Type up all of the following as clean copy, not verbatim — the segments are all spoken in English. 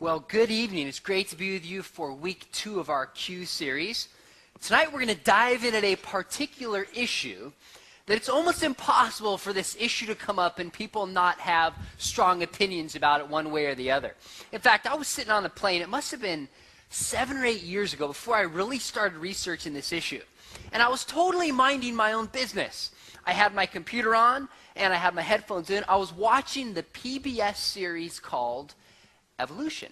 Well, good evening. It's great to be with you for week 2 of our Q series. Tonight we're going to dive in at a particular issue that it's almost impossible for this issue to come up and people not have strong opinions about it one way or the other. In fact, I was sitting on a plane, it must have been 7 or 8 years ago before I really started researching this issue. And I was totally minding my own business. I had my computer on and I had my headphones in. I was watching the PBS series called Evolution.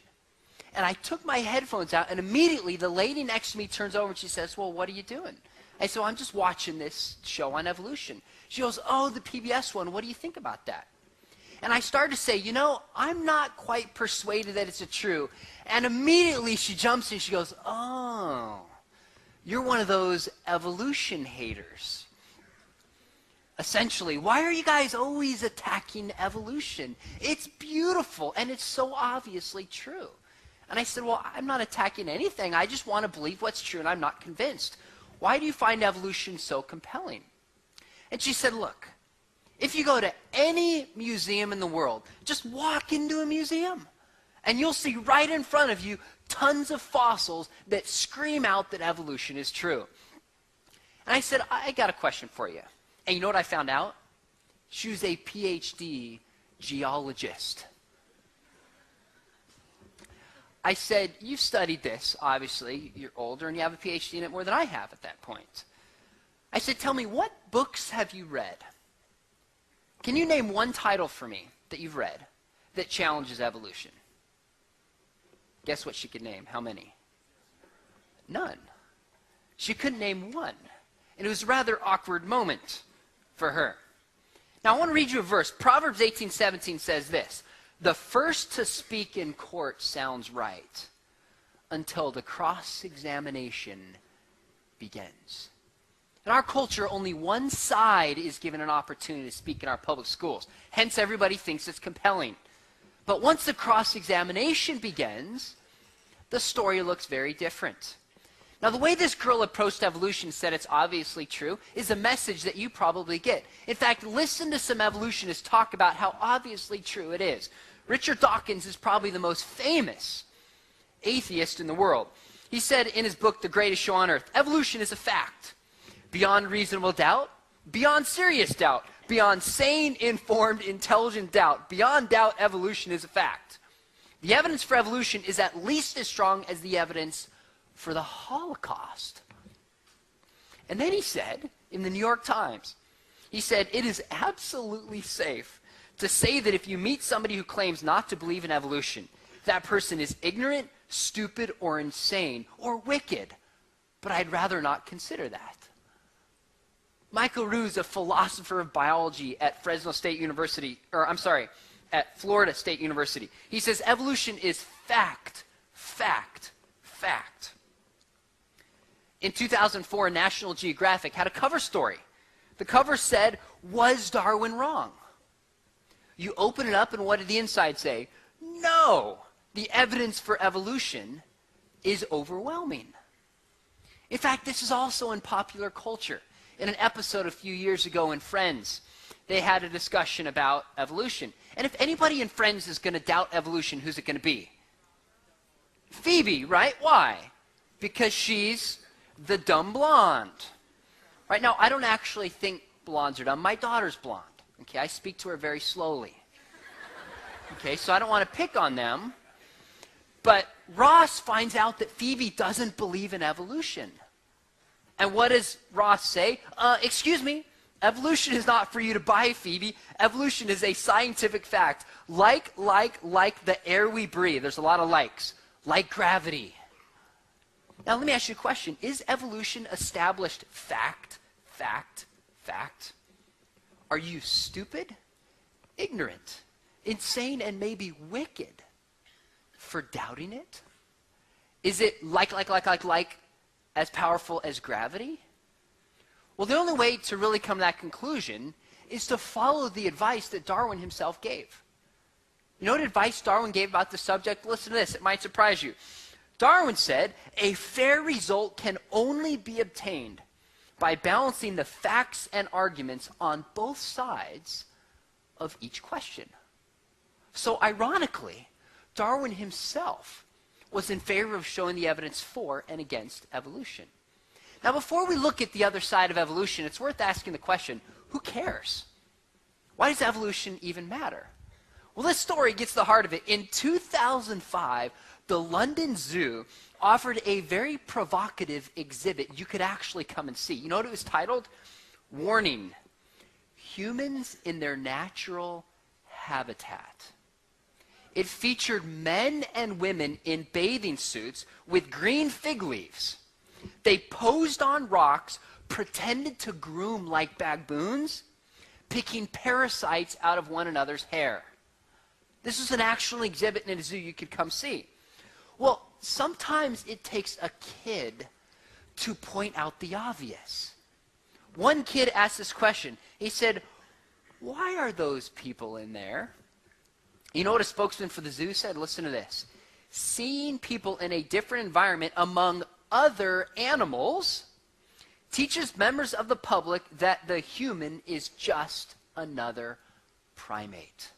And I took my headphones out, and immediately the lady next to me turns over and she says, "Well, what are you doing?" I said, "I'm just watching this show on evolution." She goes, "Oh, the PBS one. What do you think about that?" And I started to say, I'm not quite persuaded that it's true. And immediately she jumps in, she goes, "Oh, you're one of those evolution haters." Essentially, why are you guys always attacking evolution? It's beautiful, and it's so obviously true. And I said, "Well, I'm not attacking anything. I just want to believe what's true, and I'm not convinced. Why do you find evolution so compelling?" And she said, "Look, if you go to any museum in the world, just walk into a museum, and you'll see right in front of you tons of fossils that scream out that evolution is true." And I said, "I got a question for you." And you know what I found out? She was a PhD geologist. I said, "You've studied this, obviously. You're older and you have a PhD in it more than I have at that point." I said, "Tell me, what books have you read? Can you name one title for me that you've read that challenges evolution?" Guess what she could name? How many? None. She couldn't name one. And it was a rather awkward moment for her. Now, I want to read you a verse. Proverbs 18:17 says this: "The first to speak in court sounds right until the cross-examination begins." In our culture, only one side is given an opportunity to speak in our public schools. Hence, everybody thinks it's compelling. But once the cross-examination begins, the story looks very different. Now, the way this girl approached evolution said it's obviously true is a message that you probably get. In fact, listen to some evolutionists talk about how obviously true it is. Richard Dawkins is probably the most famous atheist in the world. He said in his book, The Greatest Show on Earth, "Evolution is a fact. Beyond reasonable doubt, beyond serious doubt, beyond sane, informed, intelligent doubt, beyond doubt, evolution is a fact. The evidence for evolution is at least as strong as the evidence for the Holocaust." And then he said, in the New York Times, he said, "It is absolutely safe to say that if you meet somebody who claims not to believe in evolution, that person is ignorant, stupid, or insane, or wicked. But I'd rather not consider that." Michael Ruse, a philosopher of biology at Florida State University, he says evolution is fact, fact, fact. In 2004, National Geographic had a cover story. The cover said, "Was Darwin wrong?" You open it up, and what did the inside say? No, the evidence for evolution is overwhelming. In fact, this is also in popular culture. In an episode a few years ago in Friends, they had a discussion about evolution. And if anybody in Friends is going to doubt evolution, who's it going to be? Phoebe, right? Why? Because she's the dumb blonde. Right now, I don't actually think blondes are dumb. My daughter's blonde. Okay, I speak to her very slowly. Okay, so I don't want to pick on them. But Ross finds out that Phoebe doesn't believe in evolution. And what does Ross say? "Excuse me, evolution is not for you to buy, Phoebe. Evolution is a scientific fact. Like the air we breathe." There's a lot of likes. "Like gravity." Now, let me ask you a question. Is evolution established fact, fact, fact? Are you stupid, ignorant, insane, and maybe wicked for doubting it? Is it like as powerful as gravity? Well, the only way to really come to that conclusion is to follow the advice that Darwin himself gave. You know what advice Darwin gave about the subject? Listen to this. It might surprise you. Darwin said, "A fair result can only be obtained by balancing the facts and arguments on both sides of each question." So ironically, Darwin himself was in favor of showing the evidence for and against evolution. Now, before we look at the other side of evolution, it's worth asking the question, who cares? Why does evolution even matter? Well, this story gets to the heart of it. In 2005, the London Zoo offered a very provocative exhibit you could actually come and see. You know what it was titled? Warning, Humans in Their Natural Habitat. It featured men and women in bathing suits with green fig leaves. They posed on rocks, pretended to groom like baboons, picking parasites out of one another's hair. This is an actual exhibit in a zoo you could come see. Well, sometimes it takes a kid to point out the obvious. One kid asked this question. He said, "Why are those people in there?" You know what a spokesman for the zoo said? Listen to this. "Seeing people in a different environment among other animals teaches members of the public that the human is just another primate."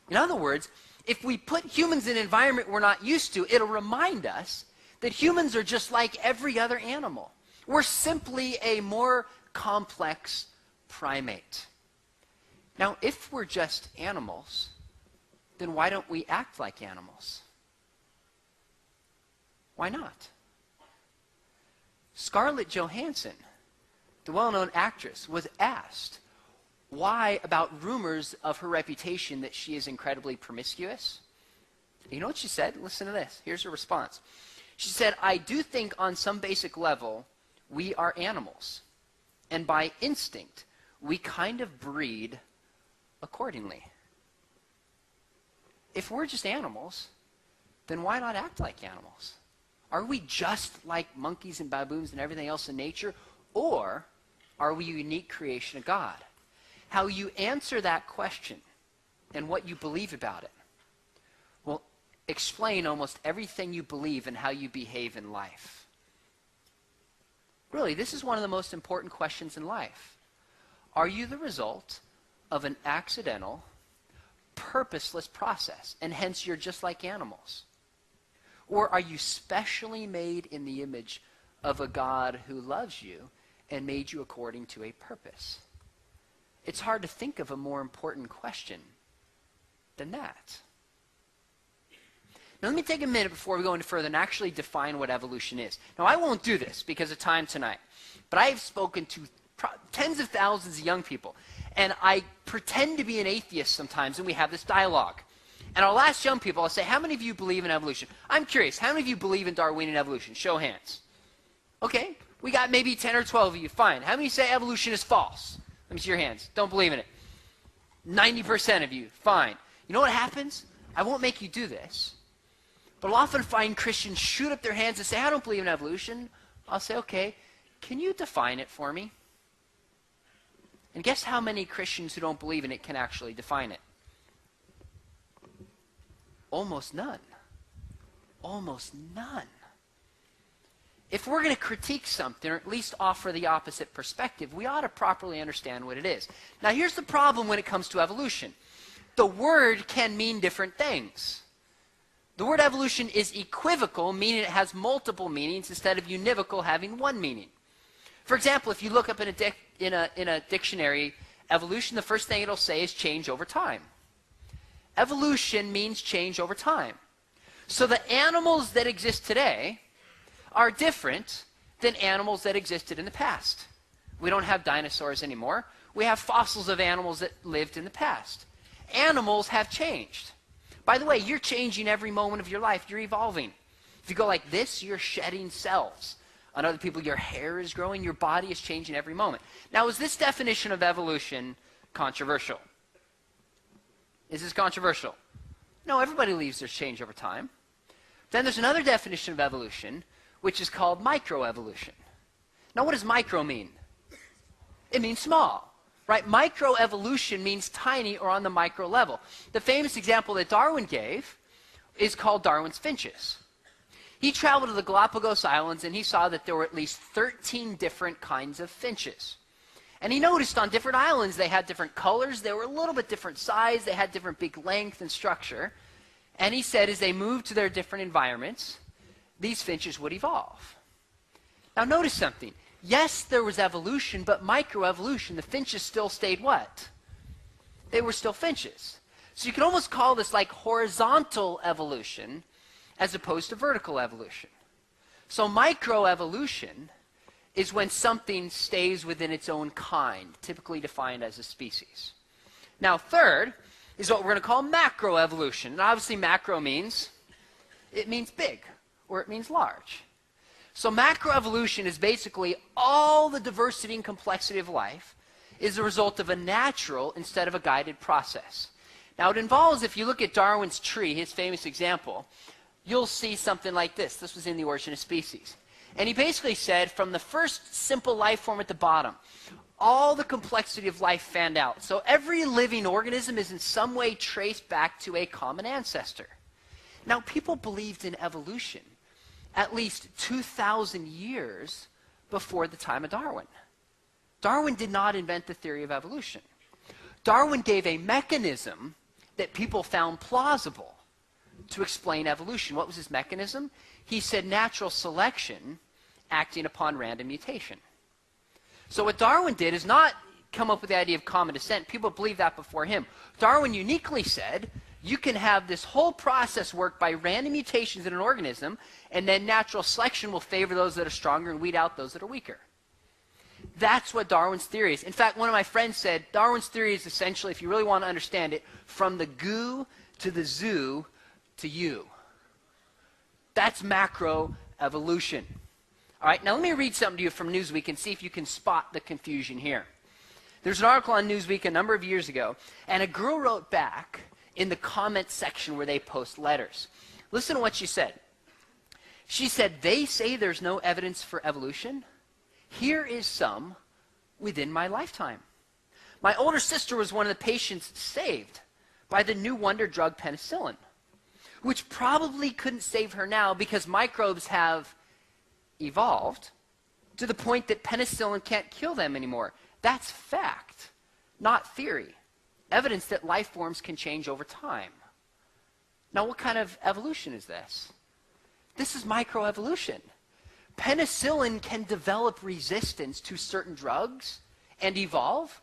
In other words, if we put humans in an environment we're not used to, it'll remind us that humans are just like every other animal. We're simply a more complex primate. Now, if we're just animals, then why don't we act like animals? Why not? Scarlett Johansson, the well-known actress, was asked why about rumors of her reputation that she is incredibly promiscuous. You know what she said? Listen to this. Here's her response. She said, "I do think on some basic level we are animals, and by instinct we kind of breed accordingly." If we're just animals, then why not act like animals? Are we just like monkeys and baboons and everything else in nature? Or are we a unique creation of God? How you answer that question and what you believe about it will explain almost everything you believe and how you behave in life. Really, this is one of the most important questions in life. Are you the result of an accidental, purposeless process, and hence you're just like animals? Or are you specially made in the image of a God who loves you and made you according to a purpose? It's hard to think of a more important question than that. Now let me take a minute before we go any further and actually define what evolution is. Now I won't do this because of time tonight, but I have spoken to tens of thousands of young people, and I pretend to be an atheist sometimes, and we have this dialogue. And I'll ask young people, I'll say, how many of you believe in evolution? I'm curious, how many of you believe in Darwinian evolution? Show hands. Okay, we got maybe 10 or 12 of you. Fine. How many say evolution is false? Let me see your hands. Don't believe in it. 90% of you. Fine. You know what happens? I won't make you do this. But I'll often find Christians shoot up their hands and say, I don't believe in evolution. I'll say, okay, can you define it for me? And guess how many Christians who don't believe in it can actually define it? Almost none. Almost none. If we're going to critique something, or at least offer the opposite perspective, we ought to properly understand what it is. Now, here's the problem when it comes to evolution. The word can mean different things. The word evolution is equivocal, meaning it has multiple meanings instead of univocal, having one meaning. For example, if you look up in a dictionary, evolution, the first thing it'll say is change over time. Evolution means change over time. So the animals that exist today are different than animals that existed in the past. We don't have dinosaurs anymore. We have fossils of animals that lived in the past. Animals have changed. By the way, you're changing every moment of your life. You're evolving. If you go like this, you're shedding cells. On other people, your hair is growing. Your body is changing every moment. Now, is this definition of evolution controversial? Is this controversial? No, everybody believes there's change over time. Then there's another definition of evolution, which is called microevolution. Now, what does micro mean? It means small, right? Microevolution means tiny or on the micro level. The famous example that Darwin gave is called Darwin's finches. He traveled to the Galapagos Islands, and he saw that there were at least 13 different kinds of finches. And he noticed on different islands they had different colors, they were a little bit different size, they had different beak length and structure. And he said as they moved to their different environments, these finches would evolve. Now notice something. Yes, there was evolution, but microevolution. The finches still stayed what? They were still finches. So you could almost call this like horizontal evolution as opposed to vertical evolution. So microevolution is when something stays within its own kind, typically defined as a species. Now third is what we're going to call macroevolution. And obviously macro means, it means big, or it means large. So macroevolution is basically all the diversity and complexity of life is a result of a natural instead of a guided process. Now it involves, if you look at Darwin's tree, his famous example, you'll see something like this. This was in The Origin of Species. And he basically said from the first simple life form at the bottom, all the complexity of life fanned out. So every living organism is in some way traced back to a common ancestor. Now people believed in evolution at least 2,000 years before the time of Darwin. Darwin did not invent the theory of evolution. Darwin gave a mechanism that people found plausible to explain evolution. What was his mechanism? He said natural selection acting upon random mutation. So what Darwin did is not come up with the idea of common descent. People believed that before him. Darwin uniquely said, you can have this whole process work by random mutations in an organism, and then natural selection will favor those that are stronger and weed out those that are weaker. That's what Darwin's theory is. In fact, one of my friends said, Darwin's theory is essentially, if you really want to understand it, from the goo to the zoo to you. That's macroevolution. All right, now let me read something to you from Newsweek and see if you can spot the confusion here. There's an article on Newsweek a number of years ago, and a girl wrote back in the comment section where they post letters. Listen to what she said. She said, they say there's no evidence for evolution. Here is some within my lifetime. My older sister was one of the patients saved by the new wonder drug penicillin, which probably couldn't save her now because microbes have evolved to the point that penicillin can't kill them anymore. That's fact, not theory. Evidence that life forms can change over time. Now, what kind of evolution is this? This is microevolution. Penicillin can develop resistance to certain drugs and evolve,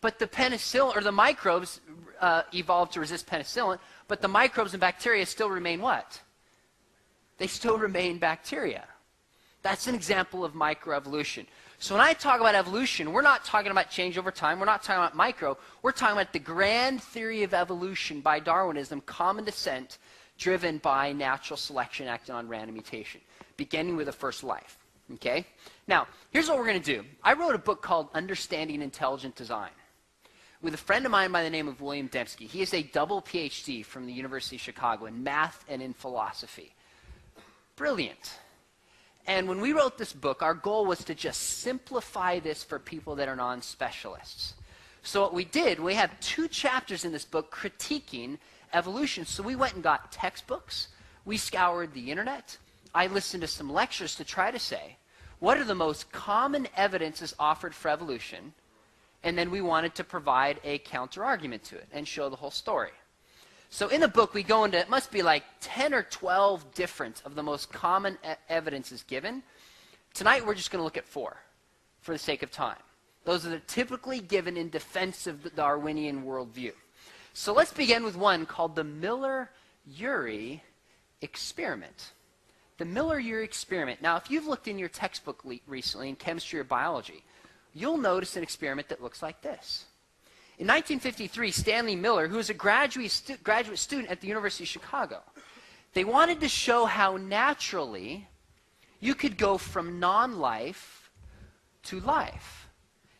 but the penicillin, or the microbes evolve to resist penicillin, but the microbes and bacteria still remain what? They still remain bacteria. That's an example of microevolution. So when I talk about evolution, we're not talking about change over time. We're not talking about micro. We're talking about the grand theory of evolution by Darwinism, common descent, driven by natural selection acting on random mutation, beginning with the first life. Okay? Now, here's what we're going to do. I wrote a book called Understanding Intelligent Design with a friend of mine by the name of William Dembski. He is a double PhD from the University of Chicago in math and in philosophy. Brilliant. And when we wrote this book, our goal was to just simplify this for people that are non-specialists. So what we did, we have 2 chapters in this book critiquing evolution. So we went and got textbooks. We scoured the internet. I listened to some lectures to try to say, what are the most common evidences offered for evolution? And then we wanted to provide a counter-argument to it and show the whole story. So in the book, we go into, it must be like 10 or 12 different of the most common evidences given. Tonight, we're just going to look at 4 for the sake of time. Those are typically given in defense of the Darwinian worldview. So let's begin with one called the Miller-Urey experiment. The Miller-Urey experiment. Now, if you've looked in your textbook recently in chemistry or biology, you'll notice an experiment that looks like this. In 1953, Stanley Miller, who was a graduate student at the University of Chicago, they wanted to show how naturally you could go from non-life to life.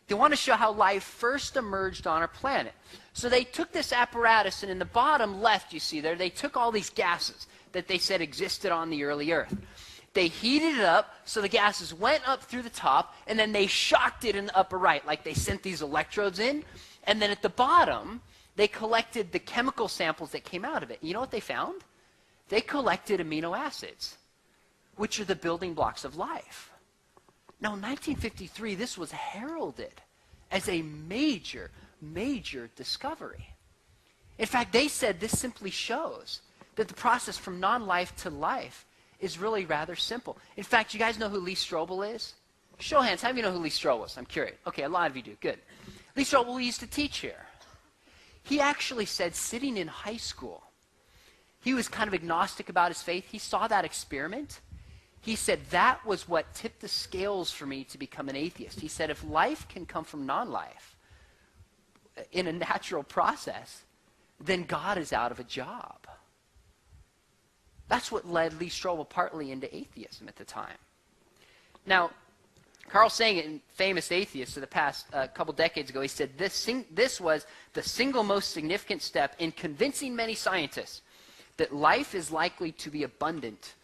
They want to show how life first emerged on our planet. So they took this apparatus, and in the bottom left, you see there, they took all these gases that they said existed on the early Earth. They heated it up, so the gases went up through the top, and then they shocked it in the upper right, like they sent these electrodes in. And then at the bottom, they collected the chemical samples that came out of it. You know what they found? They collected amino acids, which are the building blocks of life. Now, in 1953, this was heralded as a major, major discovery. In fact, they said this simply shows that the process from non-life to life is really rather simple. In fact, you guys know who Lee Strobel is? Show of hands, how many of you know who Lee Strobel is? I'm curious. Okay, a lot of you do. Good. Lee Strobel used to teach here. He actually said, sitting in high school, he was kind of agnostic about his faith. He saw that experiment. He said, that was what tipped the scales for me to become an atheist. He said, if life can come from non-life in a natural process, then God is out of a job. That's what led Lee Strobel partly into atheism at the time. Now, Carl Sagan, famous atheist of the past couple decades ago, he said this was the single most significant step in convincing many scientists that life is likely to be abundant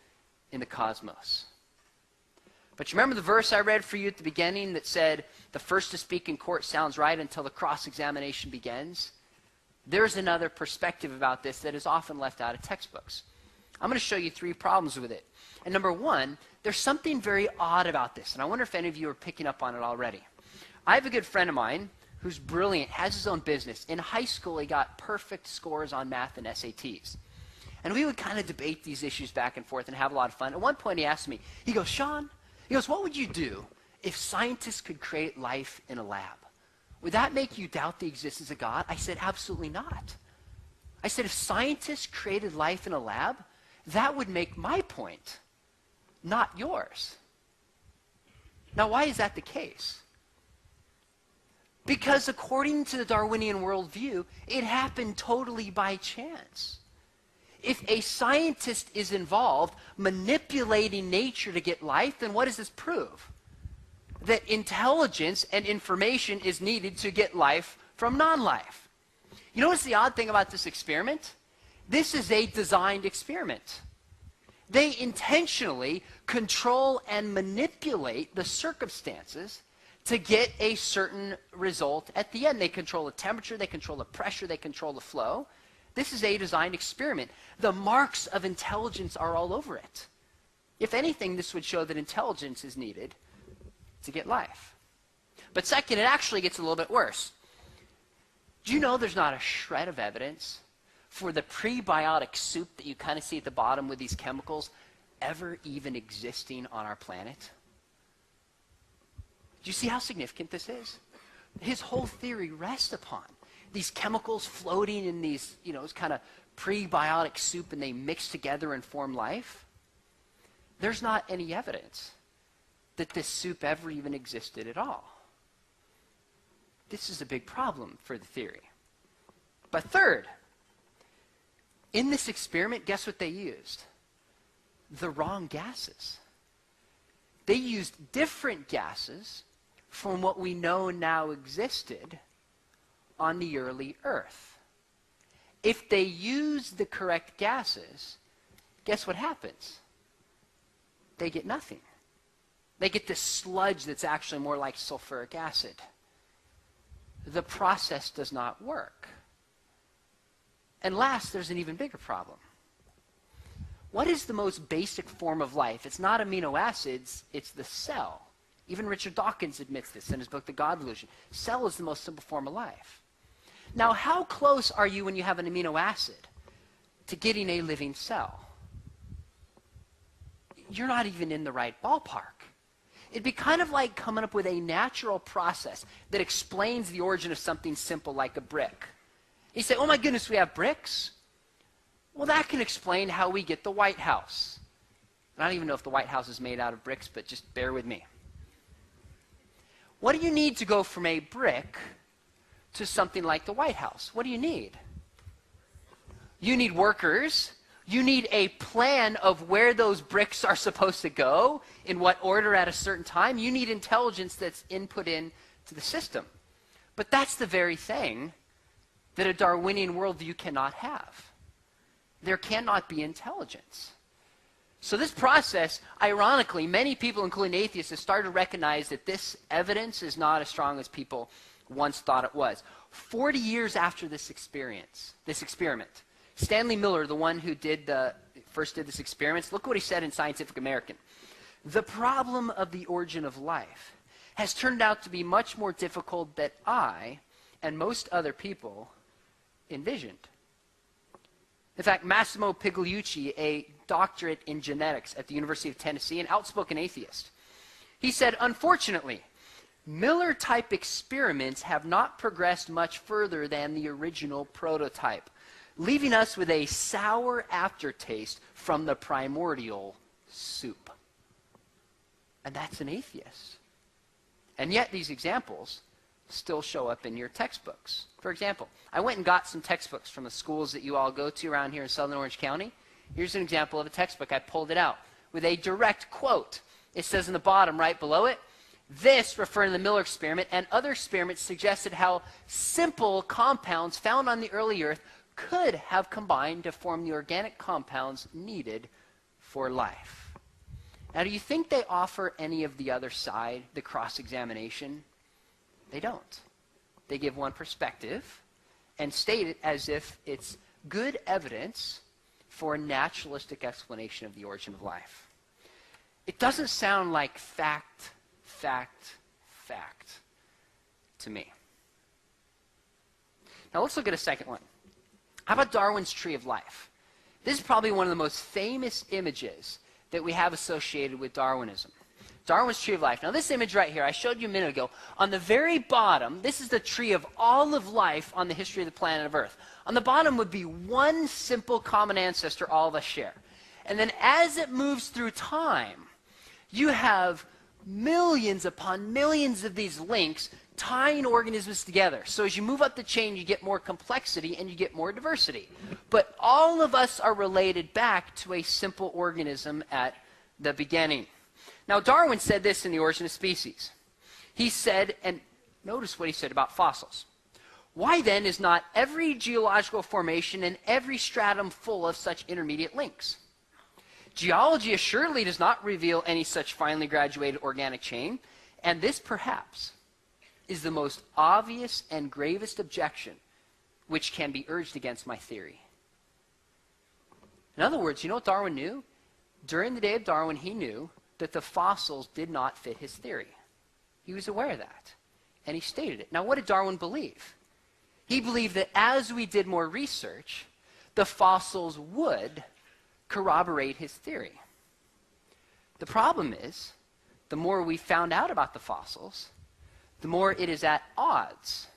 in the cosmos. But you remember the verse I read for you at the beginning that said, the first to speak in court sounds right until the cross-examination begins? There's another perspective about this that is often left out of textbooks. I'm going to show you 3 problems with it. And number 1, there's something very odd about this, and I wonder if any of you are picking up on it already. I have a good friend of mine who's brilliant, has his own business. In high school, he got perfect scores on math and SATs. And we would kind of debate these issues back and forth and have a lot of fun. At one point, he asked me, he goes, Sean, he goes, what would you do if scientists could create life in a lab? Would that make you doubt the existence of God? I said, absolutely not. I said, if scientists created life in a lab, that would make my point, not yours. Now, why is that the case? Because according to the Darwinian worldview, it happened totally by chance. If a scientist is involved manipulating nature to get life, then what does this prove? That intelligence and information is needed to get life from non-life. You know what's the odd thing about this experiment? This is a designed experiment. They intentionally control and manipulate the circumstances to get a certain result at the end. They control the temperature, they control the pressure, they control the flow. This is a designed experiment. The marks of intelligence are all over it. If anything, this would show that intelligence is needed to get life. But second, it actually gets a little bit worse. Do you know there's not a shred of evidence for the prebiotic soup that you kind of see at the bottom with these chemicals ever even existing on our planet? Do you see how significant this is? His whole theory rests upon these chemicals floating in these, it's kind of prebiotic soup, and they mix together and form life. There's not any evidence that this soup ever even existed at all. This is a big problem for the theory. But third, in this experiment, guess what they used? The wrong gases. They used different gases from what we know now existed on the early Earth. If they use the correct gases, guess what happens? They get nothing. They get this sludge that's actually more like sulfuric acid. The process does not work. And last, there's an even bigger problem. What is the most basic form of life? It's not amino acids, it's the cell. Even Richard Dawkins admits this in his book, The God Delusion. Cell is the most simple form of life. Now, how close are you when you have an amino acid to getting a living cell? You're not even in the right ballpark. It'd be kind of like coming up with a natural process that explains the origin of something simple like a brick. You say, oh my goodness, we have bricks? Well, that can explain how we get the White House. I don't even know if the White House is made out of bricks, but just bear with me. What do you need to go from a brick to something like the White House? What do you need? You need workers. You need a plan of where those bricks are supposed to go, in what order at a certain time. You need intelligence that's input into the system. But that's the very thing that a Darwinian worldview cannot have. There cannot be intelligence. So this process, ironically, many people, including atheists, have started to recognize that this evidence is not as strong as people once thought it was. 40 years after this experiment, Stanley Miller, the one who first did this experiment, look what he said in Scientific American. The problem of the origin of life has turned out to be much more difficult than I and most other people envisioned. In fact, Massimo Pigliucci, a doctorate in genetics at the University of Tennessee, an outspoken atheist, he said, unfortunately, Miller-type experiments have not progressed much further than the original prototype, leaving us with a sour aftertaste from the primordial soup. And that's an atheist. And yet these examples still show up in your textbooks. For example, I went and got some textbooks from the schools that you all go to around here in Southern Orange County. Here's an example of a textbook. I pulled it out with a direct quote. It says in the bottom right below it, this, referring to the Miller experiment, and other experiments suggested how simple compounds found on the early Earth could have combined to form the organic compounds needed for life. Now, do you think they offer any of the other side, the cross-examination? They don't. They give one perspective and state it as if it's good evidence for a naturalistic explanation of the origin of life. It doesn't sound like fact to me. Now let's look at a second one. How about Darwin's tree of life? This is probably one of the most famous images that we have associated with Darwinism. Darwin's tree of life. Now this image right here, I showed you a minute ago. On the very bottom, this is the tree of all of life on the history of the planet of Earth. On the bottom would be one simple common ancestor all of us share. And then as it moves through time, you have millions upon millions of these links tying organisms together. So as you move up the chain, you get more complexity and you get more diversity. But all of us are related back to a simple organism at the beginning. Now, Darwin said this in The Origin of Species. He said, and notice what he said about fossils. Why then is not every geological formation and every stratum full of such intermediate links? Geology assuredly does not reveal any such finely graduated organic chain, and this perhaps is the most obvious and gravest objection which can be urged against my theory. In other words, you know what Darwin knew? During the day of Darwin, he knew that the fossils did not fit his theory. He was aware of that, and he stated it. Now, what did Darwin believe? He believed that as we did more research, the fossils would corroborate his theory. The problem is, the more we found out about the fossils, the more it is at odds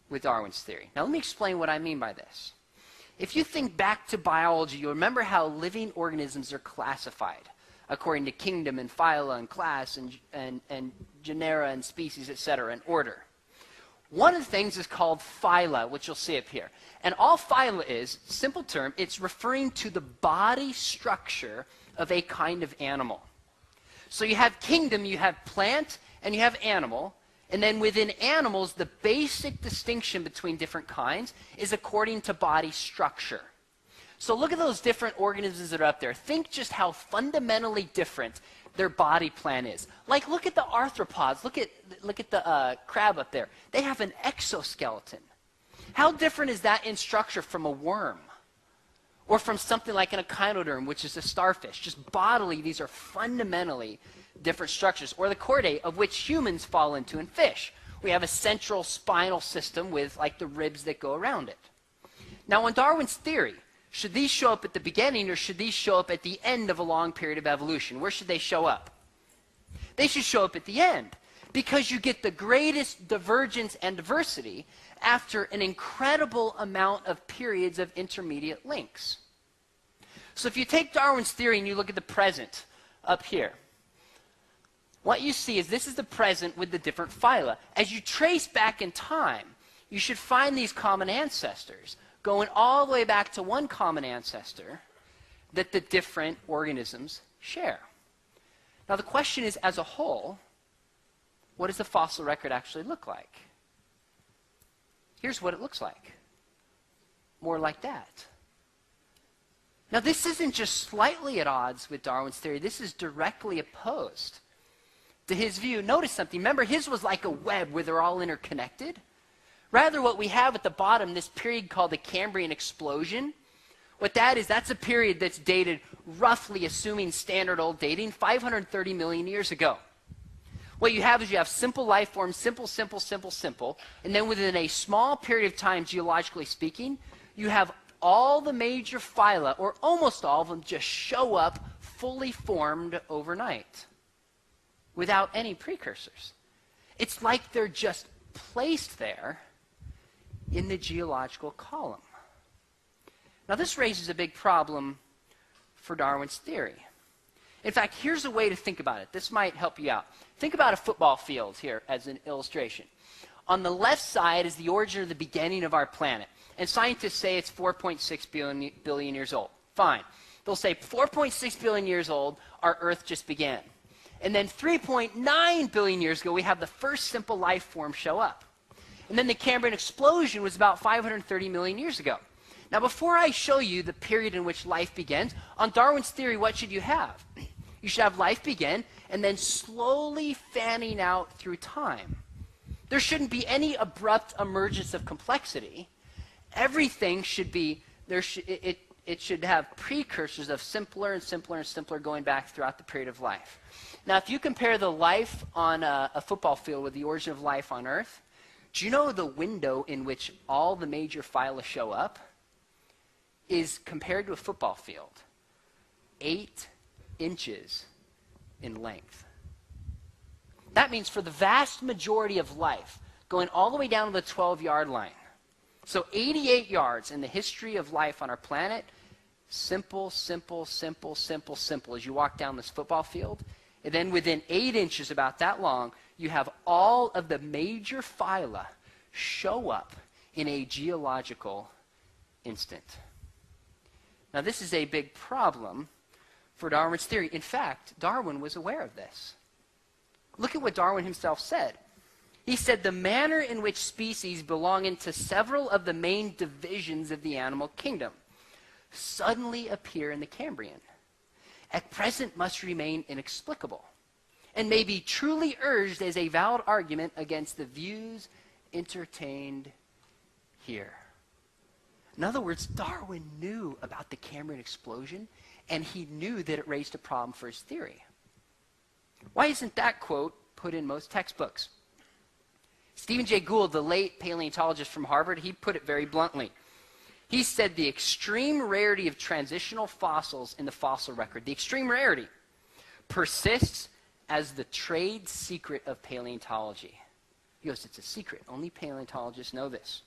with Darwin's theory. Now, let me explain what I mean by this. If you think back to biology, you'll remember how living organisms are classified according to kingdom and phyla and class and genera and species, etc., and order. One of the things is called phyla, which you'll see up here. And all phyla is, simple term, it's referring to the body structure of a kind of animal. So you have kingdom, you have plant, and you have animal. And then within animals, the basic distinction between different kinds is according to body structure. So look at those different organisms that are up there. Think just how fundamentally different their body plan is. Like, look at the arthropods. Look at the crab up there. They have an exoskeleton. How different is that in structure from a worm? Or from something like an echinoderm, which is a starfish. Just bodily, these are fundamentally different structures. Or the chordae, of which humans fall into in fish. We have a central spinal system with, like, the ribs that go around it. Now, in Darwin's theory, should these show up at the beginning or should these show up at the end of a long period of evolution? Where should they show up? They should show up at the end, because you get the greatest divergence and diversity after an incredible amount of periods of intermediate links. So if you take Darwin's theory and you look at the present up here, what you see is this is the present with the different phyla. As you trace back in time, you should find these common ancestors, going all the way back to one common ancestor that the different organisms share. Now the question is, as a whole, what does the fossil record actually look like? Here's what it looks like. More like that. Now this isn't just slightly at odds with Darwin's theory. This is directly opposed to his view. Notice something. Remember, his was like a web where they're all interconnected. Rather, what we have at the bottom, this period called the Cambrian explosion, what that is, that's a period that's dated roughly, assuming standard old dating, 530 million years ago. What you have is you have simple life forms, simple, simple, simple, simple, and then within a small period of time, geologically speaking, you have all the major phyla, or almost all of them, just show up fully formed overnight without any precursors. It's like they're just placed there in the geological column. Now, this raises a big problem for Darwin's theory. In fact, here's a way to think about it. This might help you out. Think about a football field here as an illustration. On the left side is the origin or the beginning of our planet. And scientists say it's 4.6 billion years old. Fine. They'll say 4.6 billion years old, our Earth just began. And then 3.9 billion years ago, we have the first simple life form show up. And then the Cambrian explosion was about 530 million years ago. Now, before I show you the period in which life begins, on Darwin's theory, what should you have? You should have life begin and then slowly fanning out through time. There shouldn't be any abrupt emergence of complexity. Everything should be, it should have precursors of simpler and simpler and simpler going back throughout the period of life. Now, if you compare the life on a football field with the origin of life on Earth, do you know the window in which all the major phyla show up is compared to a football field 8 inches in length? That means for the vast majority of life, going all the way down to the 12-yard line, so 88 yards in the history of life on our planet, simple, simple, simple, simple, simple as you walk down this football field. And then within 8 inches, about that long, you have all of the major phyla show up in a geological instant. Now, this is a big problem for Darwin's theory. In fact, Darwin was aware of this. Look at what Darwin himself said. He said, the manner in which species belonging to several of the main divisions of the animal kingdom suddenly appear in the Cambrian, at present must remain inexplicable, and may be truly urged as a valid argument against the views entertained here. In other words, Darwin knew about the Cambrian explosion, and he knew that it raised a problem for his theory. Why isn't that quote put in most textbooks? Stephen Jay Gould, the late paleontologist from Harvard, he put it very bluntly. He said the extreme rarity of transitional fossils in the fossil record, the extreme rarity, persists as the trade secret of paleontology. He goes, it's a secret. Only paleontologists know this.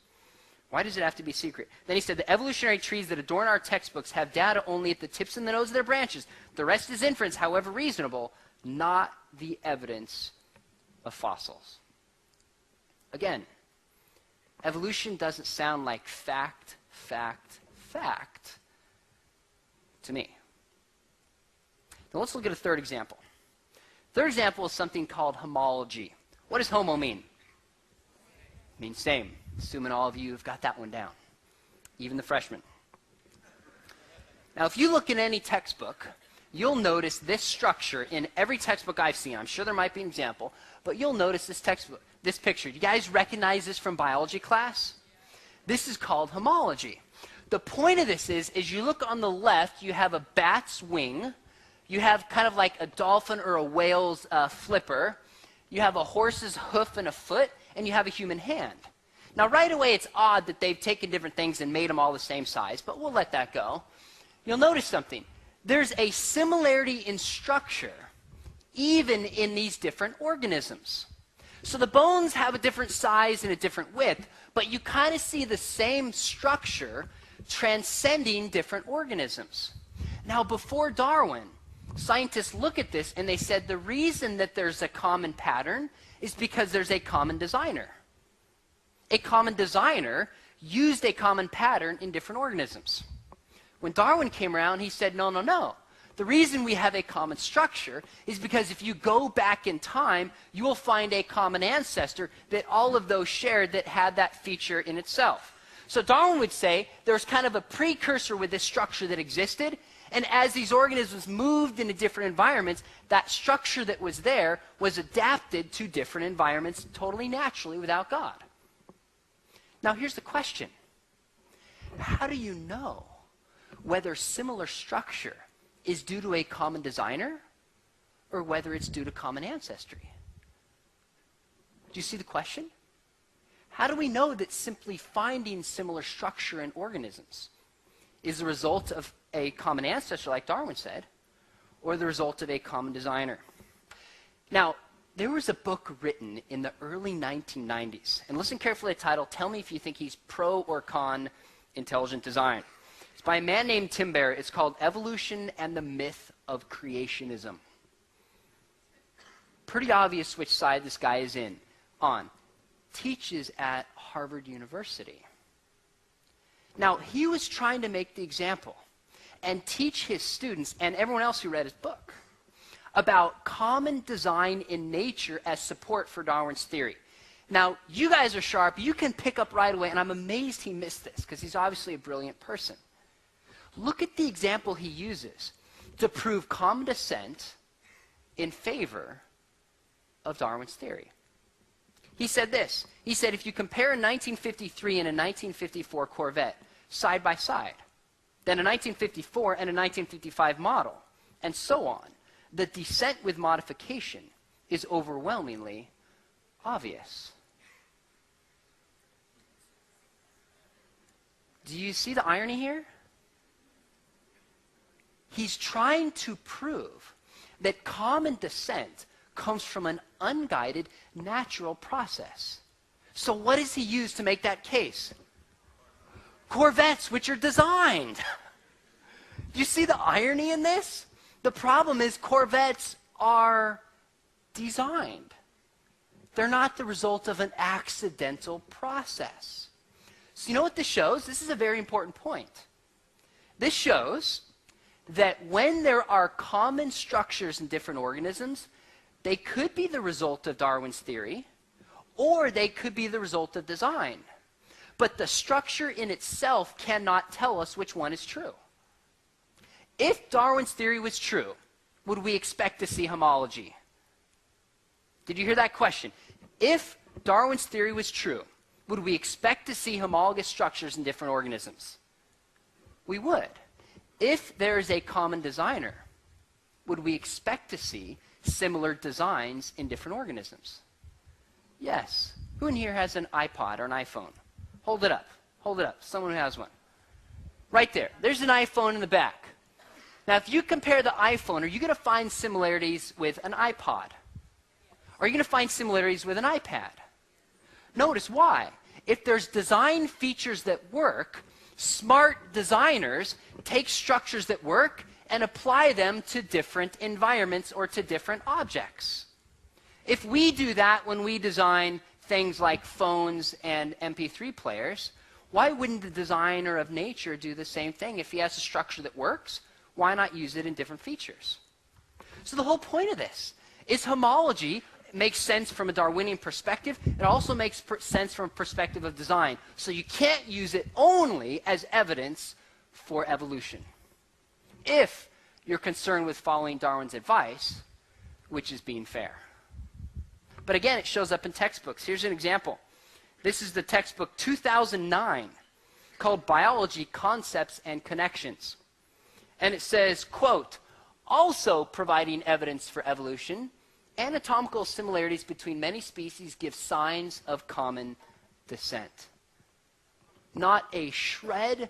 Why does it have to be secret? Then he said the evolutionary trees that adorn our textbooks have data only at the tips and the nose of their branches. The rest is inference, however reasonable, not the evidence of fossils. Again, evolution doesn't sound like fact, fact, fact to me. Now let's look at a third example. Third example is something called homology. What does homo mean? It means same. Assuming all of you have got that one down, even the freshmen. Now, if you look in any textbook, you'll notice this structure in every textbook I've seen. I'm sure there might be an example, but you'll notice this textbook, this picture. Do you guys recognize this from biology class? This is called homology. The point of this is you look on the left, you have a bat's wing. You have kind of like a dolphin or a whale's flipper. You have a horse's hoof and a foot, and you have a human hand. Now, right away, it's odd that they've taken different things and made them all the same size, but we'll let that go. You'll notice something. There's a similarity in structure, even in these different organisms. So the bones have a different size and a different width, but you kind of see the same structure transcending different organisms. Now, before Darwin, scientists look at this and they said the reason that there's a common pattern is because there's a common designer. A common designer used a common pattern in different organisms. When Darwin came around, he said, no, no, no. The reason we have a common structure is because if you go back in time, you will find a common ancestor that all of those shared that had that feature in itself. So Darwin would say there's kind of a precursor with this structure that existed, and as these organisms moved into different environments, that structure that was there was adapted to different environments totally naturally without God. Now, here's the question. How do you know whether similar structure is due to a common designer or whether it's due to common ancestry? Do you see the question? How do we know that simply finding similar structure in organisms is the result of a common ancestor, like Darwin said, or the result of a common designer. Now, there was a book written in the early 1990s, and listen carefully to the title. Tell me if you think he's pro or con intelligent design. It's by a man named Tim Barrett. It's called Evolution and the Myth of Creationism. Pretty obvious which side this guy is on. Teaches at Harvard University. Now, he was trying to make the example and teach his students and everyone else who read his book about common design in nature as support for Darwin's theory. Now, you guys are sharp. You can pick up right away, and I'm amazed he missed this because he's obviously a brilliant person. Look at the example he uses to prove common descent in favor of Darwin's theory. He said this. He said, if you compare a 1953 and a 1954 Corvette side by side, then a 1954 and a 1955 model, and so on, the descent with modification is overwhelmingly obvious. Do you see the irony here? He's trying to prove that common descent comes from an unguided natural process. So what does he use to make that case? Corvettes, which are designed. Do you see the irony in this? The problem is Corvettes are designed. They're not the result of an accidental process. So you know what this shows? This is a very important point. This shows that when there are common structures in different organisms, they could be the result of Darwin's theory, or they could be the result of design. But the structure in itself cannot tell us which one is true. If Darwin's theory was true, would we expect to see homology? Did you hear that question? If Darwin's theory was true, would we expect to see homologous structures in different organisms? We would. If there is a common designer, would we expect to see similar designs in different organisms? Yes. Who in here has an iPod or an iPhone? Hold it up. Hold it up. Someone who has one. Right there. There's an iPhone in the back. Now, if you compare the iPhone, are you going to find similarities with an iPod? Or are you going to find similarities with an iPad? Notice why. If there's design features that work, smart designers take structures that work and apply them to different environments or to different objects. If we do that when we design things like phones and MP3 players, why wouldn't the designer of nature do the same thing? If he has a structure that works, why not use it in different features? So the whole point of this is homology makes sense from a Darwinian perspective. It also makes sense from a perspective of design. So you can't use it only as evidence for evolution. If you're concerned with following Darwin's advice, which is being fair. But again, it shows up in textbooks. Here's an example. This is the textbook 2009 called Biology, Concepts and Connections. And it says, quote, also providing evidence for evolution, anatomical similarities between many species give signs of common descent. Not a shred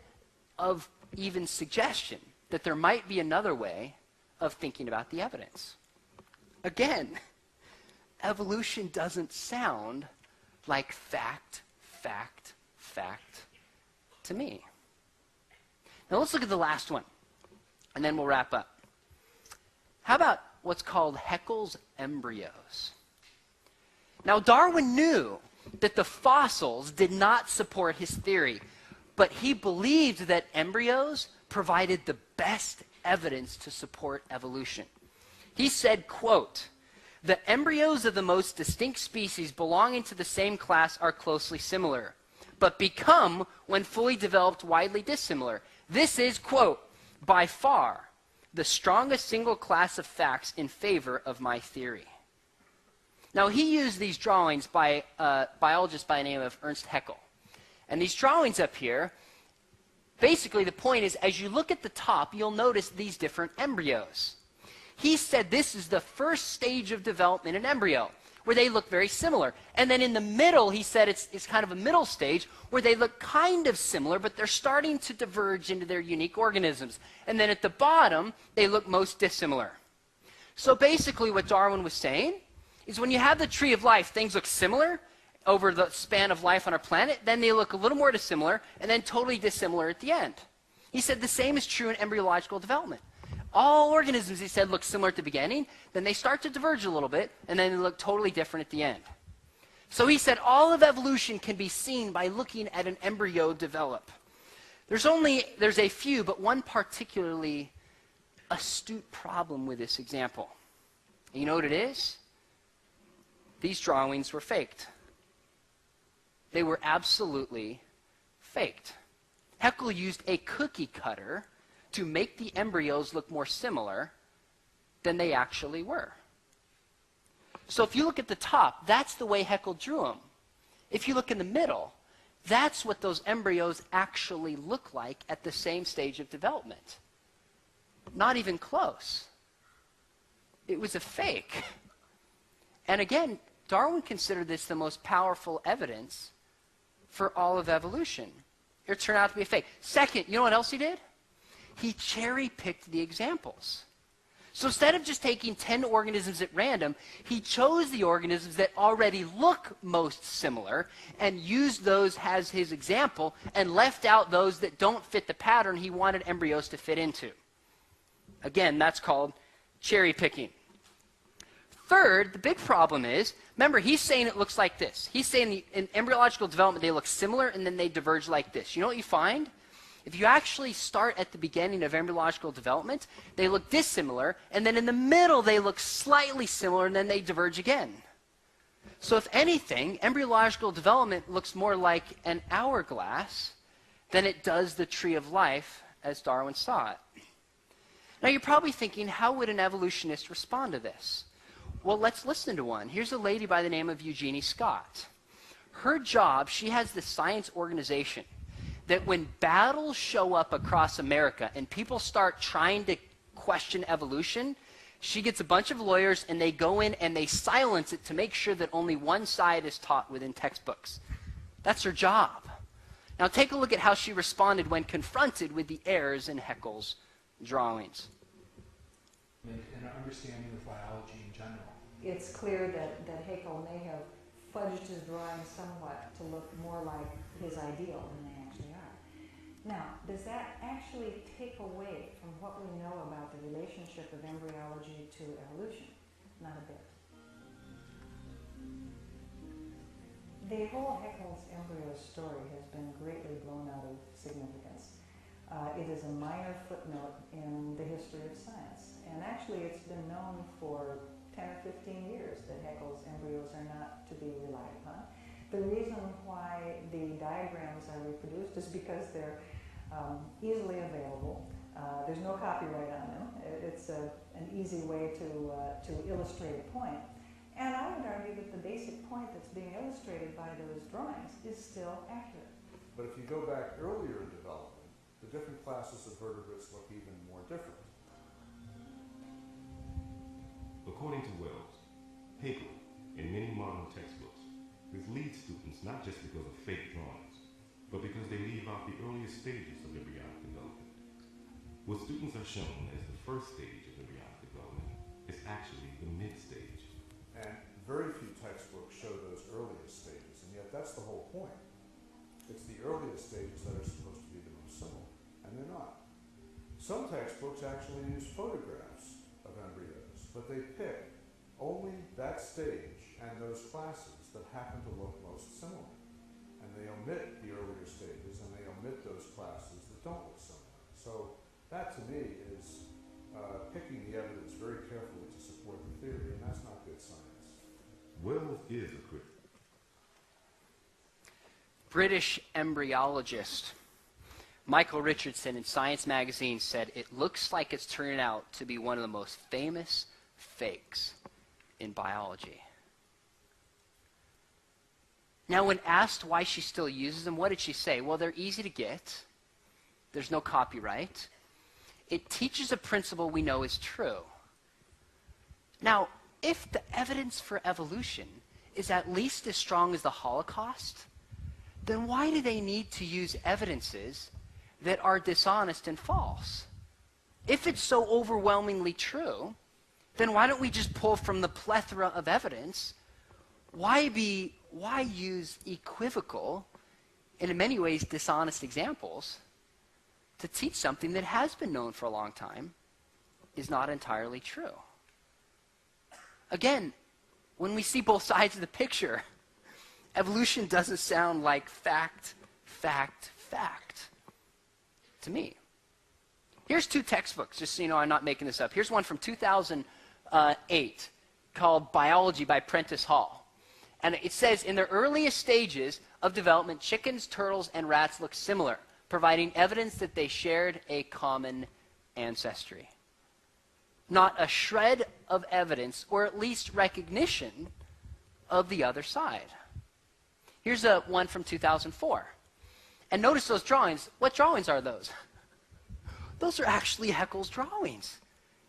of even suggestion that there might be another way of thinking about the evidence. Again, evolution doesn't sound like fact to me. Now let's look at the last one, and then we'll wrap up. How about what's called Haeckel's embryos? Now Darwin knew that the fossils did not support his theory, but he believed that embryos provided the best evidence to support evolution. He said, quote, the embryos of the most distinct species belonging to the same class are closely similar, but become, when fully developed, widely dissimilar. This is, quote, by far the strongest single class of facts in favor of my theory. Now, he used these drawings by a biologist by the name of Ernst Haeckel. And these drawings up here, basically the point is, as you look at the top, you'll notice these different embryos. He said this is the first stage of development in an embryo. where they look very similar. And then in the middle, he said it's kind of a middle stage where they look kind of similar, but they're starting to diverge into their unique organisms. And then at the bottom, they look most dissimilar. So basically what Darwin was saying is when you have the tree of life, things look similar over the span of life on our planet, then they look a little more dissimilar, and then totally dissimilar at the end. He said the same is true in embryological development. All organisms, he said, look similar at the beginning, then they start to diverge a little bit, and then they look totally different at the end. So he said all of evolution can be seen by looking at an embryo develop. There's a few, but one particularly astute problem with this example. And you know what it is? These drawings were faked. They were absolutely faked. Haeckel used a cookie cutter to make the embryos look more similar than they actually were. So if you look at the top, that's the way Haeckel drew them. If you look in the middle, that's what those embryos actually look like at the same stage of development. Not even close. It was a fake. And again, Darwin considered this the most powerful evidence for all of evolution. It turned out to be a fake. Second, you know what else he did? He cherry-picked the examples. So instead of just taking 10 organisms at random, he chose the organisms that already look most similar and used those as his example and left out those that don't fit the pattern he wanted embryos to fit into. Again, that's called cherry-picking. Third, the big problem is, remember, he's saying it looks like this. He's saying in embryological development, they look similar and then they diverge like this. You know what you find? If you actually start at the beginning of embryological development, they look dissimilar, and then in the middle they look slightly similar, and then they diverge again. So if anything, embryological development looks more like an hourglass than it does the tree of life as Darwin saw it. Now you're probably thinking, how would an evolutionist respond to this? Well, let's listen to one. Here's a lady by the name of Eugenie Scott. Her job, she has this science organization that when battles show up across America and people start trying to question evolution, she gets a bunch of lawyers and they go in and they silence it to make sure that only one side is taught within textbooks. That's her job. Now take a look at how she responded when confronted with the errors in Haeckel's drawings. And an understanding of biology in general. It's clear that Haeckel may have fudged his drawings somewhat to look more like his ideal than they actually are. Now, does that actually take away from what we know about the relationship of embryology to evolution? Not a bit. The whole Haeckel's embryo story has been greatly blown out of significance. It is a minor footnote in the history of science. And actually, it's been known for 10 or 15 years that Haeckel's embryos are not to be relied upon. The reason why the diagrams are reproduced is because they're easily available. There's no copyright on them. It's an easy way to illustrate a point. And I would argue that the basic point that's being illustrated by those drawings is still accurate. But if you go back earlier in development, the different classes of vertebrates look even more different. According to Wells, Haeckel, in many modern textbooks, misleads students not just because of fake drawings, but because they leave out the earliest stages of embryonic development. What students are shown as the first stage of embryonic development is actually the mid-stage. And very few textbooks show those earliest stages, and yet that's the whole point. It's the earliest stages that are supposed to be the most similar, and they're not. Some textbooks actually use photographs of embryos, but they pick only that stage and those classes that happen to look most similar. And they omit the earlier stages, and they omit those classes that don't look similar. So that, to me, is picking the evidence very carefully to support the theory, and that's not good science. Wells is a critic. British embryologist Michael Richardson in Science magazine said, "It looks like it's turning out to be one of the most famous fakes in biology." Now, when asked why she still uses them, what did she say? Well, they're easy to get. There's no copyright. It teaches a principle we know is true. Now, if the evidence for evolution is at least as strong as the Holocaust, then why do they need to use evidences that are dishonest and false? If it's so overwhelmingly true, then why don't we just pull from the plethora of evidence? Why use equivocal, and in many ways dishonest examples to teach something that has been known for a long time is not entirely true? Again, when we see both sides of the picture, evolution doesn't sound like fact, fact, fact to me. Here's two textbooks, just so you know I'm not making this up. Here's one from 2008 called Biology by Prentice Hall. And it says, in the earliest stages of development, chickens, turtles, and rats look similar, providing evidence that they shared a common ancestry. Not a shred of evidence, or at least recognition of the other side. Here's one from 2004. And notice those drawings. What drawings are those? Those are actually Haeckel's drawings.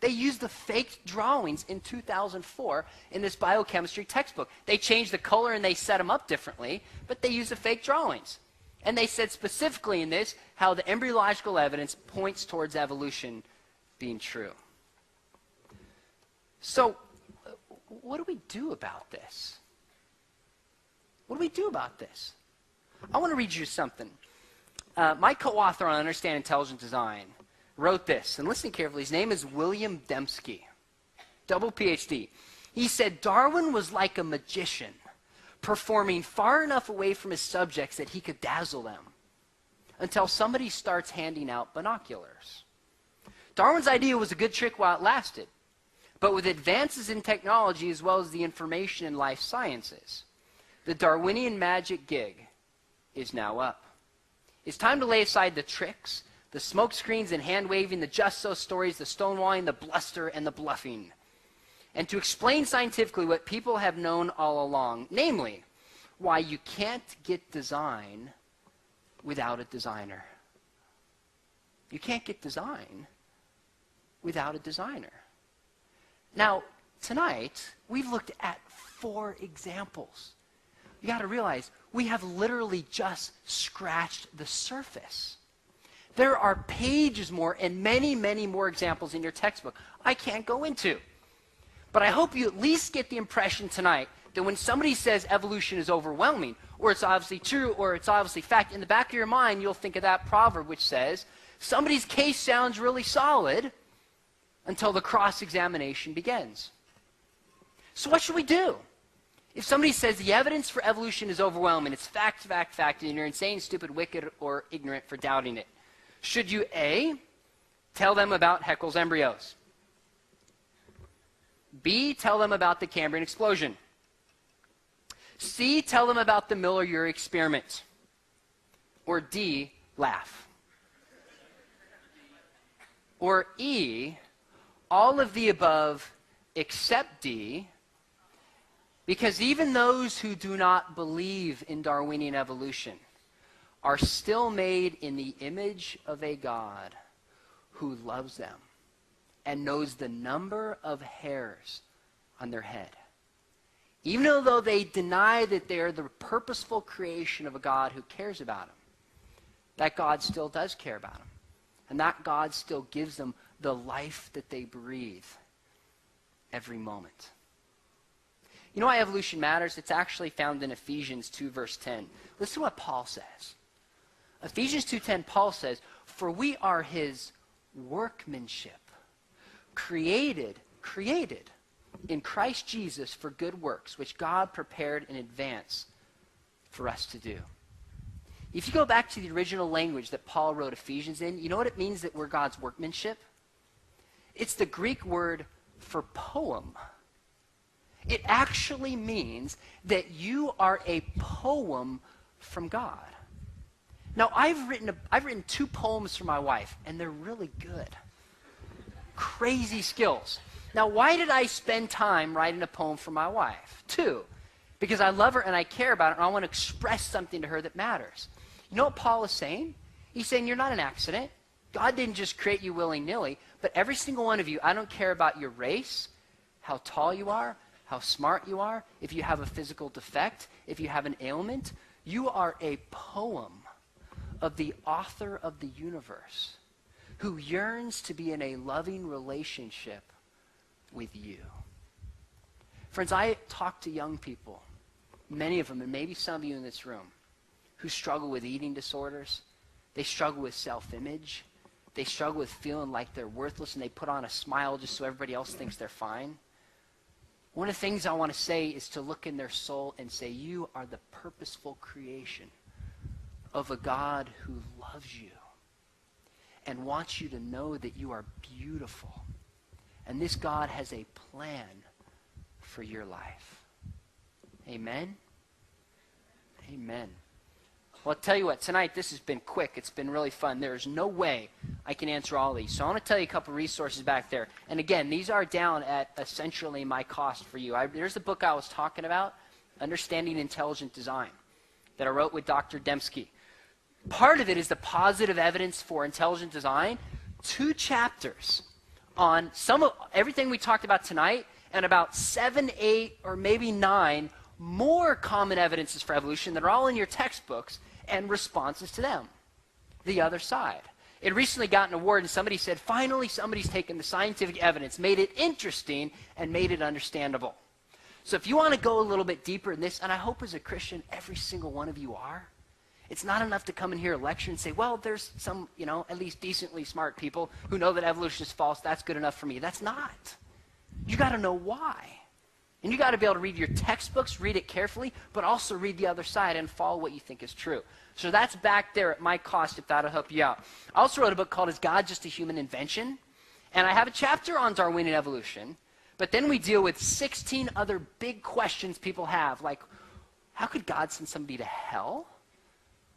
They used the faked drawings in 2004 in this biochemistry textbook. They changed the color and they set them up differently, but they used the fake drawings. And they said specifically in this how the embryological evidence points towards evolution being true. So, what do we do about this? What do we do about this? I want to read you something. My co-author on Understand Intelligent Design wrote this, and listen carefully. His name is William Dembski, double PhD. He said, Darwin was like a magician, performing far enough away from his subjects that he could dazzle them, until somebody starts handing out binoculars. Darwin's idea was a good trick while it lasted, but with advances in technology as well as the information in life sciences, the Darwinian magic gig is now up. It's time to lay aside the tricks, the smoke screens and hand-waving, the just-so stories, the stonewalling, the bluster, and the bluffing, and to explain scientifically what people have known all along, namely, why you can't get design without a designer. You can't get design without a designer. Now, tonight, we've looked at 4 examples. You got to realize, we have literally just scratched the surface. There are pages more and many, many more examples in your textbook I can't go into. But I hope you at least get the impression tonight that when somebody says evolution is overwhelming, or it's obviously true, or it's obviously fact, in the back of your mind, you'll think of that proverb which says, somebody's case sounds really solid until the cross-examination begins. So what should we do? If somebody says the evidence for evolution is overwhelming, it's fact, fact, fact, and you're insane, stupid, wicked, or ignorant for doubting it, should you A, tell them about Haeckel's embryos? B, tell them about the Cambrian explosion? C, tell them about the Miller-Urey experiment? Or D, laugh? Or E, all of the above except D, because even those who do not believe in Darwinian evolution are still made in the image of a God who loves them and knows the number of hairs on their head. Even though they deny that they are the purposeful creation of a God who cares about them, that God still does care about them. And that God still gives them the life that they breathe every moment. You know why evolution matters? It's actually found in Ephesians 2, verse 10. Listen to what Paul says. Ephesians 2:10, Paul says, for we are his workmanship, created in Christ Jesus for good works, which God prepared in advance for us to do. If you go back to the original language that Paul wrote Ephesians in, you know what it means that we're God's workmanship? It's the Greek word for poem. It actually means that you are a poem from God. Now, I've written 2 poems for my wife, and they're really good. Crazy skills. Now, why did I spend time writing a poem for my wife? 2, because I love her and I care about her, and I want to express something to her that matters. You know what Paul is saying? He's saying you're not an accident. God didn't just create you willy-nilly, but every single one of you, I don't care about your race, how tall you are, how smart you are, if you have a physical defect, if you have an ailment. You are a poem of the author of the universe who yearns to be in a loving relationship with you. Friends, I talk to young people, many of them, and maybe some of you in this room, who struggle with eating disorders. They struggle with self-image. They struggle with feeling like they're worthless, and they put on a smile just so everybody else thinks they're fine. One of the things I want to say is to look in their soul and say, you are the purposeful creation of a God who loves you and wants you to know that you are beautiful. And this God has a plan for your life. Amen? Amen. Well, I'll tell you what, tonight this has been quick. It's been really fun. There is no way I can answer all these. So I want to tell you a couple resources back there. And again, these are down at essentially my cost for you. There's the book I was talking about, Understanding Intelligent Design, that I wrote with Dr. Dembski. Part of it is the positive evidence for intelligent design. 2 chapters on some of everything we talked about tonight, and about 7, 8, or maybe 9 more common evidences for evolution that are all in your textbooks and responses to them. The other side. It recently got an award, and somebody said, finally somebody's taken the scientific evidence, made it interesting, and made it understandable. So if you want to go a little bit deeper in this, and I hope as a Christian every single one of you are, it's not enough to come in here and lecture and say, well, there's some, at least decently smart people who know that evolution is false. That's good enough for me. That's not. You got to know why. And you got to be able to read your textbooks, read it carefully, but also read the other side and follow what you think is true. So that's back there at my cost if that'll help you out. I also wrote a book called Is God Just a Human Invention? And I have a chapter on Darwinian evolution, but then we deal with 16 other big questions people have, like, how could God send somebody to hell?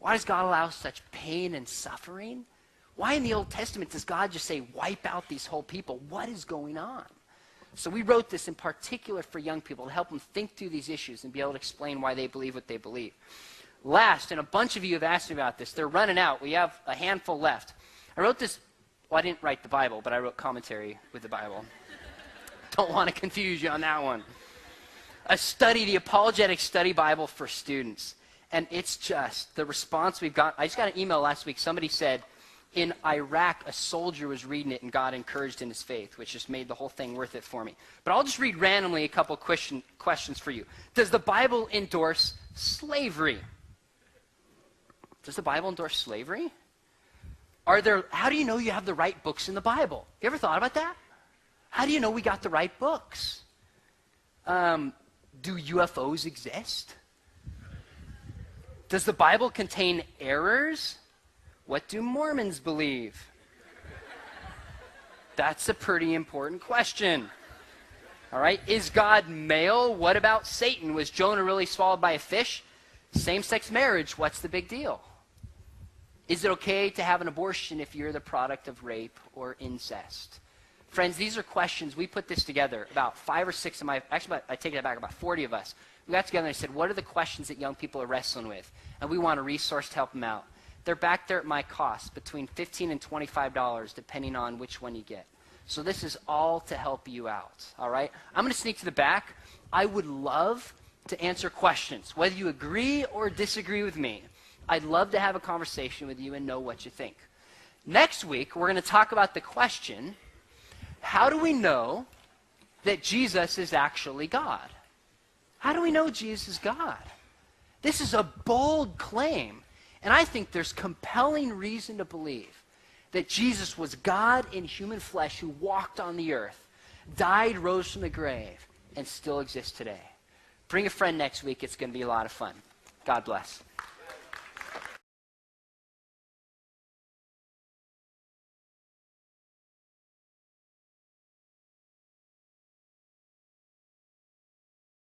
Why does God allow such pain and suffering? Why in the Old Testament does God just say, wipe out these whole people? What is going on? So we wrote this in particular for young people to help them think through these issues and be able to explain why they believe what they believe. Last, and a bunch of you have asked me about this, they're running out. We have a handful left. I wrote this, well, I didn't write the Bible, but I wrote commentary with the Bible. Don't want to confuse you on that one. A study, the Apologetic Study Bible for students. And it's just, the response we've got, I just got an email last week. Somebody said, in Iraq, a soldier was reading it and got encouraged in his faith, which just made the whole thing worth it for me. But I'll just read randomly a couple questions for you. Does the Bible endorse slavery? Does the Bible endorse slavery? How do you know you have the right books in the Bible? You ever thought about that? How do you know we got the right books? Do UFOs exist? Does the Bible contain errors? What do Mormons believe? That's a pretty important question. All right, is God male? What about Satan? Was Jonah really swallowed by a fish? Same-sex marriage, what's the big deal? Is it okay to have an abortion if you're the product of rape or incest? Friends, these are questions. We put this together, about 5 or 6 of my, actually I take it back, about 40 of us. We got together and I said, what are the questions that young people are wrestling with? And we want a resource to help them out. They're back there at my cost, between $15 and $25, depending on which one you get. So this is all to help you out, all right? I'm going to sneak to the back. I would love to answer questions, whether you agree or disagree with me. I'd love to have a conversation with you and know what you think. Next week, we're going to talk about the question, how do we know that Jesus is actually God? How do we know Jesus is God? This is a bold claim. And I think there's compelling reason to believe that Jesus was God in human flesh who walked on the earth, died, rose from the grave, and still exists today. Bring a friend next week. It's going to be a lot of fun. God bless.